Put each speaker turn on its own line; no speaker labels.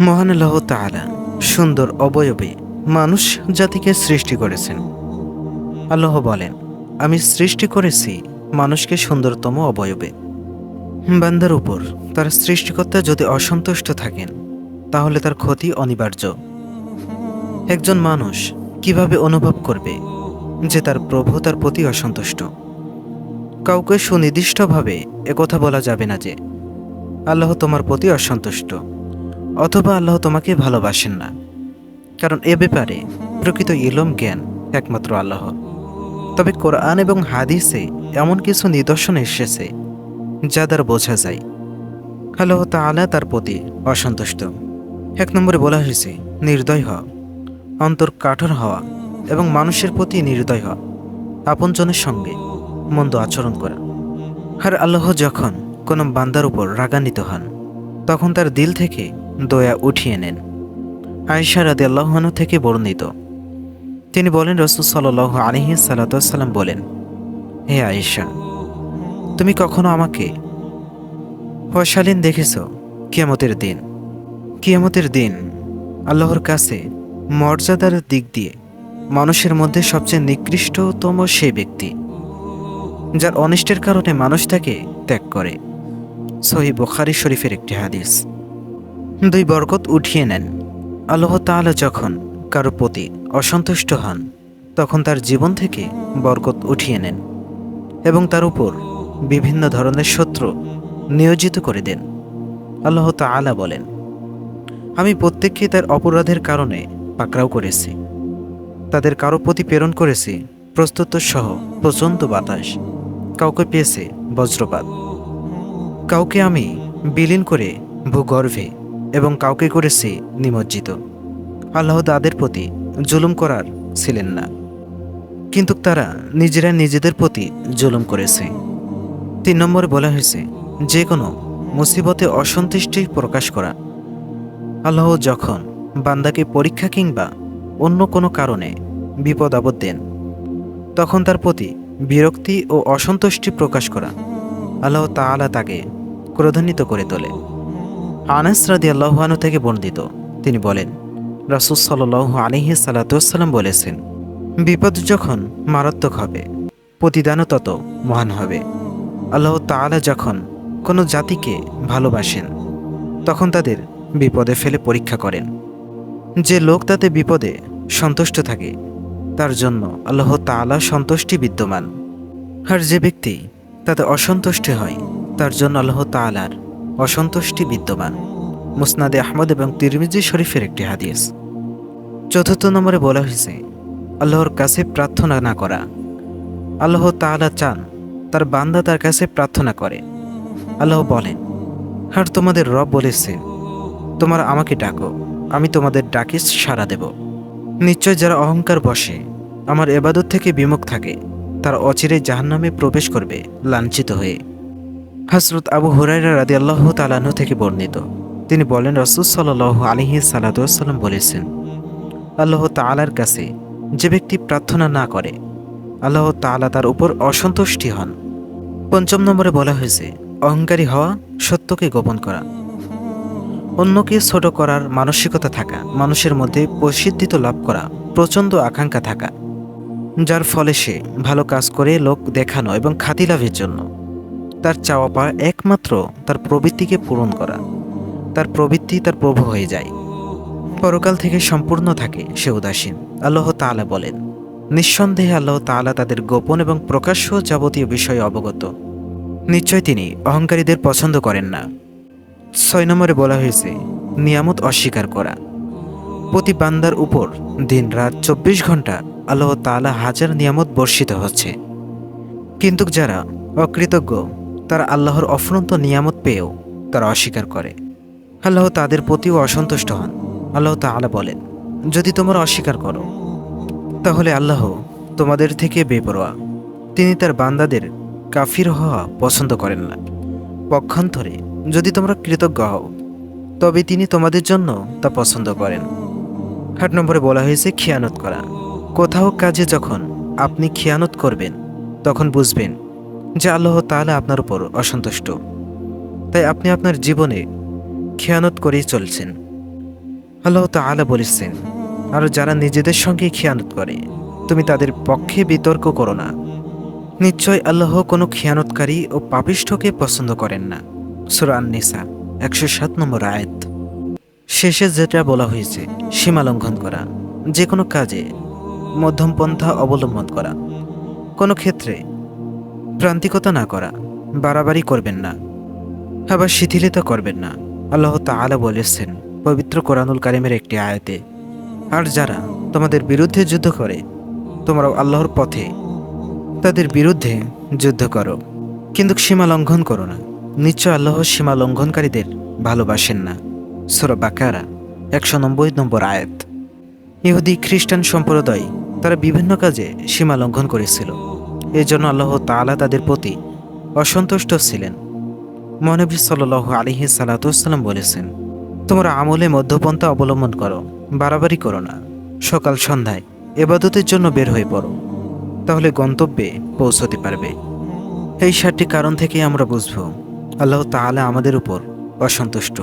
মহান আল্লাহ তাআলা সুন্দর অবয়বে মানুষ জাতিকে সৃষ্টি করেছেন। আল্লাহ বলেন, আমি সৃষ্টি করেছি মানুষকে সুন্দরতম অবয়বে। বান্দার উপর তার সৃষ্টিকর্তা যদি অসন্তুষ্ট থাকেন তাহলে তার ক্ষতি অনিবার্য। একজন মানুষ কিভাবে অনুভব করবে যে তার প্রভু তার প্রতি অসন্তুষ্ট? কাউকে সুনির্দিষ্টভাবে একথা বলা যাবে না যে আল্লাহ তোমার প্রতি অসন্তুষ্ট অথবা আল্লাহ তোমাকে ভালোবাসেন না, কারণ এ ব্যাপারে প্রকৃত ইলম জ্ঞান একমাত্র আল্লাহ। তবে কোরআন এবং হাদিসে এমন কিছু নিদর্শন এসেছে যা দ্বারা বোঝা যায় আল্লাহ তাআলা তার প্রতি অসন্তুষ্ট। 1 নম্বরে বলা হয়েছে নির্দয় হওয়া, অন্তর কাঠোর হওয়া এবং মানুষের প্রতি নির্দয় হওয়া, আপনজনের সঙ্গে মন্দ আচরণ করা। আর আল্লাহ যখন কোনো বান্দার উপর রাগান্বিত হন তখন তার দিল থেকে দয়া উঠিয়ে নেন। আয়েশা রাদিয়াল্লাহু আনহা থেকে বর্ণিত, তিনি বলেন, রাসূল সাল্লাল্লাহু আলাইহি সাল্লাম বলেন, হে আয়েশা, তুমি কখনো আমাকে অশালীন দেখেছ? কিয়ামতের দিন, কিয়ামতের দিন আল্লাহর কাছে মর্যাদার দিক দিয়ে মানুষের মধ্যে সবচেয়ে নিকৃষ্টতম সেই ব্যক্তি যার অনিষ্টের কারণে মানুষ তাকে ত্যাগ করে। সহিহ বুখারী শরীফের একটি হাদিস। 2 বরকত উঠিয়ে নেন। আল্লাহ তাআলা যখন কারো প্রতি অসন্তুষ্ট হন তখন তার জীবন থেকে বরকত উঠিয়ে নেন এবং তার উপর বিভিন্ন ধরনের শত্রু নিয়োজিত করে দেন। আল্লাহ তাআলা বলেন, আমি প্রত্যেককে তার অপরাধের কারণে পাকড়াও করেছি। তাদের কারো প্রতি প্রেরণ করেছি প্রস্তুত সহ প্রচণ্ড বাতাস, কাউকে পেয়েছে বজ্রপাত, কাউকে আমি বিলীন করে ভূগর্ভে এবং কাউকে করেছি নিমজ্জিত। আল্লাহ তাদের প্রতি জুলুম করার ছিলেন না, কিন্তু তারা নিজেরা নিজেদের প্রতি জুলুম করেছে। 3 নম্বরে বলা হয়েছে যে কোনো মুসিবতে অসন্তুষ্টি প্রকাশ করা। আল্লাহ যখন বান্দাকে পরীক্ষা কিংবা অন্য কোনো কারণে বিপদ আপদ দেন তখন তার প্রতি বিরক্তি ও অসন্তুষ্টি প্রকাশ করা আল্লাহ তাআলা তাকে ক্রোধান্বিত করে তোলে। আনাস রাদিয়াল্লাহু আনহু থেকে বর্ণিত, তিনি বলেন, রাসূল সাল্লাল্লাহু আলাইহি সাল্লাম বলেছেন, বিপদ যখন মারাত্মক হবে প্রতিদানও তত মহান হবে। আল্লাহ তাআলা যখন কোনো জাতিকে ভালোবাসেন তখন তাদের বিপদে ফেলে পরীক্ষা করেন। যে লোক তাতে বিপদে সন্তুষ্ট থাকে তার জন্য আল্লাহ তাআলা সন্তুষ্টি বিদ্যমান, আর যে ব্যক্তি তাতে অসন্তুষ্ট হয় তার জন্য আল্লাহ তাআলার অসন্তুষ্টি বিদ্যমান। মুসনাদে আহমদ এবং তিরমিজি শরীফের একটি হাদিস। 4 নম্বরে বলা হয়েছে আল্লাহর কাছে প্রার্থনা না করা। আল্লাহ তাআলা চান তার বান্দা তার কাছে প্রার্থনা করে। আল্লাহ বলেন, আর তোমাদের রব বলেছে, তোমরা আমাকে ডাকো, আমি তোমাদের ডাকে সাড়া দেব। নিশ্চয় যারা অহংকার বশে আমার ইবাদত থেকে বিমুখ থাকে তারা অচিরেই জাহান্নামে প্রবেশ করবে লাঞ্ছিত হয়ে। হযরত আবু হুরায়রা রাদিয়াল্লাহু তাআলা আনহু থেকে বর্ণিত, তিনি বলেন, রাসূল সাল্লাল্লাহু আলাইহি সাল্লাম বলেছেন, আল্লাহ তাআলার কাছে যে ব্যক্তি প্রার্থনা না করে আল্লাহ তাআলা তার উপর অসন্তুষ্টি হন। 5 নম্বরে বলা হয়েছে অহংকারী হওয়া, সত্যকে গোপন করা। অন্যকে ছোট করার মানসিকতা থাকা, মানুষের মধ্যে প্রসিদ্ধিত লাভ করা প্রচণ্ড আকাঙ্ক্ষা থাকা, যার ফলে সে ভালো কাজ করে লোক দেখানো এবং খ্যাতি লাভের জন্য তার চাওয়া পাওয়া একমাত্র তার প্রবৃত্তিকে পূরণ করা। তার প্রবৃত্তি তার প্রভু হয়ে যায়, পরকাল থেকে সম্পূর্ণ থাকে সে উদাসীন। আল্লাহ তাআলা বলেন, নিঃসন্দেহে আল্লাহ তাআলা তাদের গোপন এবং প্রকাশ্য যাবতীয় বিষয়ে অবগত। নিশ্চয় তিনি অহংকারীদের পছন্দ করেন না। 6 নম্বরে বলা হয়েছে নিয়ামত অস্বীকার করা। প্রতি বান্দার উপর দিন রাত 24 ঘন্টা আল্লাহ তাআলা হাজার নিয়ামত বর্ষিত হচ্ছে, কিন্তু যারা অকৃতজ্ঞ তারা আল্লাহর অফুরন্ত নিয়ামত পেয়েও তারা অস্বীকার করে। আল্লাহ তাদের প্রতিও অসন্তুষ্ট হন। আল্লাহ তাআলা বলেন, যদি তোমরা অস্বীকার করো তাহলে আল্লাহ তোমাদের থেকে বেপরোয়া। তিনি তার বান্দাদের কাফির হওয়া পছন্দ করেন না। পক্ষান্তরে যদি তোমরা কৃতজ্ঞ হও তবে তিনি তোমাদের জন্য তা পছন্দ করেন। 8 নম্বরে বলা হয়েছে খিয়ানত করা। কোথাও কাজে যখন আপনি খিয়ানত করবেন তখন বুঝবেন যে আল্লাহ তাআলা আপনার উপর অসন্তুষ্ট, তাই আপনি আপনার জীবনে খেয়ানত করেই চলছেন। আল্লাহ তাআলা বলেছেন, আর যারা নিজেদের সঙ্গে খেয়ানত করে তুমি তাদের পক্ষে বিতর্ক করো না। নিশ্চয় আল্লাহ কোনো খেয়ানতকারী ও পাপিষ্ঠকে পছন্দ করেন না। সূরা আন-নিসা 107 নম্বর আয়াত। শেষে যেটা বলা হয়েছে, সীমা লঙ্ঘন করা, যে কোনো কাজে মধ্যমপন্থা অবলম্বন করা, কোনো ক্ষেত্রে প্রান্তিকতা না করা, বাড়াবাড়ি করবেন না, আবার শিথিলতা করবেন না। আল্লাহ তাআলা বলেছেন পবিত্র কোরআনুল কারীমের একটি আয়াতে, আর যারা তোমাদের বিরুদ্ধে যুদ্ধ করে তোমরাও আল্লাহর পথে তাদের বিরুদ্ধে যুদ্ধ করো, কিন্তু সীমা লঙ্ঘন করো না। নিশ্চয় আল্লাহ সীমা লঙ্ঘনকারীদের ভালোবাসেন না। সূরা বাকারা 190 নম্বর আয়াত। ইহুদি খ্রিস্টান সম্প্রদায় তারা বিভিন্ন কাজে সীমা লঙ্ঘন করেছিল। এই জন্য আল্লাহ তাআলা তাদের প্রতি অসন্তুষ্ট ছিলেন। মহানবী সাল্লাল্লাহু আলাইহি সাল্লাম বলেছেন, তোমরা আমলে মধ্যপন্থা অবলম্বন করো, বাড়াবাড়ি করো না। সকাল সন্ধ্যায় ইবাদতের জন্য বের হয়ে পড়ো, তাহলে গন্তব্যে পৌঁছতে পারবে। এই 7টি কারণ থেকে আমরা বুঝব আল্লাহ তাআলা আমাদের উপর অসন্তুষ্ট।